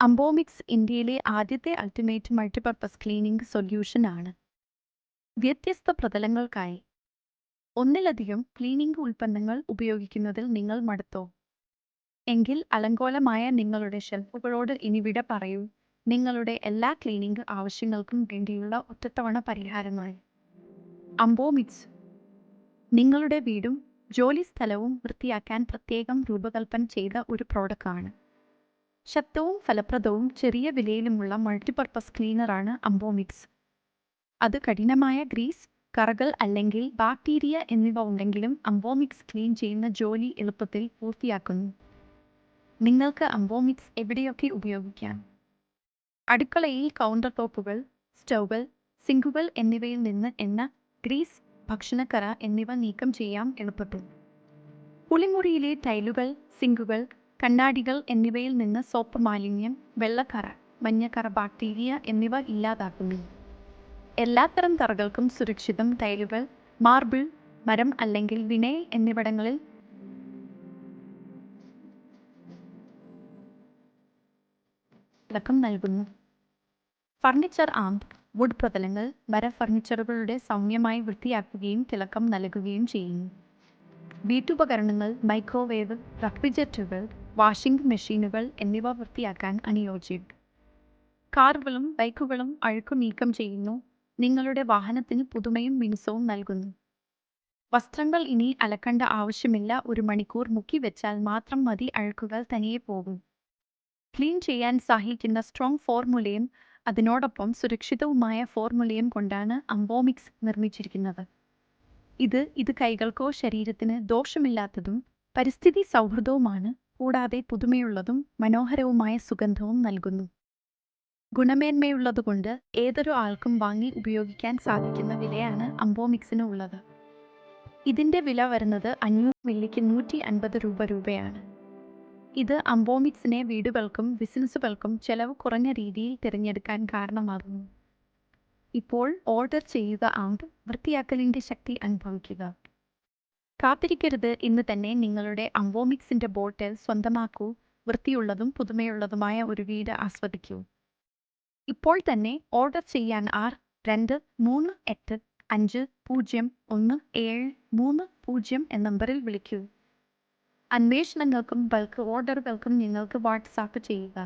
അംബോമിക്സ് ഇന്ത്യയിലെ ആദ്യത്തെ ultimate multipurpose cleaning solution ആണ്. വ്യത്യസ്ത പ്രതലങ്ങൾക്കായി ഒന്നിലധികം ക്ലീനിംഗ് ഉൽപ്പന്നങ്ങൾ ഉപയോഗിക്കുന്നതിൽ നിങ്ങൾ മടുത്തോ? എങ്കിൽ അലങ്കോലമായ നിങ്ങളുടെ ഷെൽഫുകളോട് ഇനി വിട പറയൂ. നിങ്ങളുടെ എല്ലാ ക്ലീനിംഗ് ആവശ്യങ്ങൾക്കും വേണ്ടിയുള്ള ഒറ്റത്തവണ പരിഹാരങ്ങൾ. അംബോമിക്സ് നിങ്ങളുടെ വീടും ജോലി സ്ഥലവും വൃത്തിയാക്കാൻ പ്രത്യേകം രൂപകൽപ്പന ചെയ്ത ഒരു പ്രോഡക്റ്റാണ്. ശക്തവും ഫലപ്രദവും ചെറിയ വിലയിലുമുള്ള മൾട്ടിപർപ്പസ് ക്ലീനറാണ് അംബോമിക്സ്. അത് കഠിനമായ ഗ്രീസ്, കറകൾ അല്ലെങ്കിൽ ബാക്ടീരിയ എന്നിവ ഉണ്ടെങ്കിലും അംബോമിക്സ് ക്ലീൻ ചെയ്യുന്ന ജോലി എളുപ്പത്തിൽ പൂർത്തിയാക്കുന്നു. നിങ്ങൾക്ക് അംബോമിക്സ് എവിടെയൊക്കെ ഉപയോഗിക്കാം? അടുക്കളയിൽ കൗണ്ടർ ടോപ്പുകൾ, സ്റ്റൗകൾ, സിങ്കുകൾ എന്നിവയിൽ നിന്ന് എണ്ണ, ഗ്രീസ്, ഭക്ഷണക്കറ എന്നിവ നീക്കം ചെയ്യാം എളുപ്പത്തിൽ. കുളിമുറിയിലെ ടൈലുകൾ, സിങ്കുകൾ, കണ്ണാടികൾ എന്നിവയിൽ നിന്ന് സോപ്പ് മാലിന്യം, വെള്ളക്കറ, മഞ്ഞക്കറ, ബാക്ടീരിയ എന്നിവ ഇല്ലാതാക്കുന്നു. എല്ലാത്തരം തറകൾക്കും സുരക്ഷിതം. ടൈലുകൾ, മാർബിൾ, മരം അല്ലെങ്കിൽ വിനൈൽ എന്നിവിടങ്ങളിൽ തിളക്കം നൽകുന്നു. ഫർണിച്ചർ ആംഡ് വുഡ് പ്രതലങ്ങൾ മര ഫർണിച്ചറുകളുടെ സൗമ്യമായി വൃത്തിയാക്കുകയും തിളക്കം നൽകുകയും ചെയ്യുന്നു. വീട്ടുപകരണങ്ങൾ, മൈക്രോവേവ്, റെഫ്രിജറേറ്ററുകൾ, വാഷിംഗ് മെഷീനുകൾ എന്നിവ വൃത്തിയാക്കാൻ അനുയോജ്യം. കാറുകളും ബൈക്കുകളും അഴുക്കു നീക്കം ചെയ്യുന്നു. നിങ്ങളുടെ വാഹനത്തിന് പുതുമയും മിനുസവും നൽകുന്നു. വസ്ത്രങ്ങൾ ഇനി അലക്കേണ്ട ആവശ്യമില്ല. 1 മണിക്കൂർ മുക്കി വെച്ചാൽ മാത്രം മതി, അഴുക്കുകൾ തനിയെ പോകും. ക്ലീൻ ചെയ്യാൻ സഹായിക്കുന്ന സ്ട്രോങ് ഫോർമുലയും അതിനോടൊപ്പം സുരക്ഷിതവുമായ ഫോർമുലയും കൊണ്ടാണ് അംബോമിക്സ് നിർമ്മിച്ചിരിക്കുന്നത്. ഇത് കൈകൾക്കോ ശരീരത്തിന് ദോഷമില്ലാത്തതും പരിസ്ഥിതി സൗഹൃദവുമാണ്. കൂടാതെ പുതുമയുള്ളതും മനോഹരവുമായ സുഗന്ധവും നൽകുന്നു. ഗുണമേന്മയുള്ളതുകൊണ്ട് ഏതൊരു ആൾക്കും വാങ്ങി ഉപയോഗിക്കാൻ സാധിക്കുന്ന വിലയാണ് അംബോമിക്സിന് ഉള്ളത്. ഇതിന്റെ വില വരുന്നത് 500 മില്ലിക്ക് 150 രൂപയാണ്. ഇത് അംബോമിക്സിനെ വീടുകൾക്കും ബിസിനസ്സുകൾക്കും ചെലവ് കുറഞ്ഞ രീതിയിൽ തിരഞ്ഞെടുക്കാൻ കാരണമാകുന്നു. ഇപ്പോൾ ഓർഡർ ചെയ്യുക ആൻഡ് വൃത്തിയാക്കലിന്റെ ശക്തി അനുഭവിക്കുക. കാത്തിരിക്കരുത്, ഇന്ന് തന്നെ നിങ്ങളുടെ അംബോമിക്സിന്റെ ബോട്ടിൽ സ്വന്തമാക്കൂ. വൃത്തിയുള്ളതും പുതുമയുള്ളതുമായ ഒരു വീട് ആസ്വദിക്കൂ. ഇപ്പോൾ തന്നെ ഓർഡർ ചെയ്യാൻ 6238501730 എന്ന നമ്പറിൽ വിളിക്കൂ. അന്വേഷണങ്ങൾക്കും ബൾക്ക് ഓർഡറുകൾക്കും നിങ്ങൾക്ക് വാട്ട്സ്ആപ്പ് ചെയ്യുക.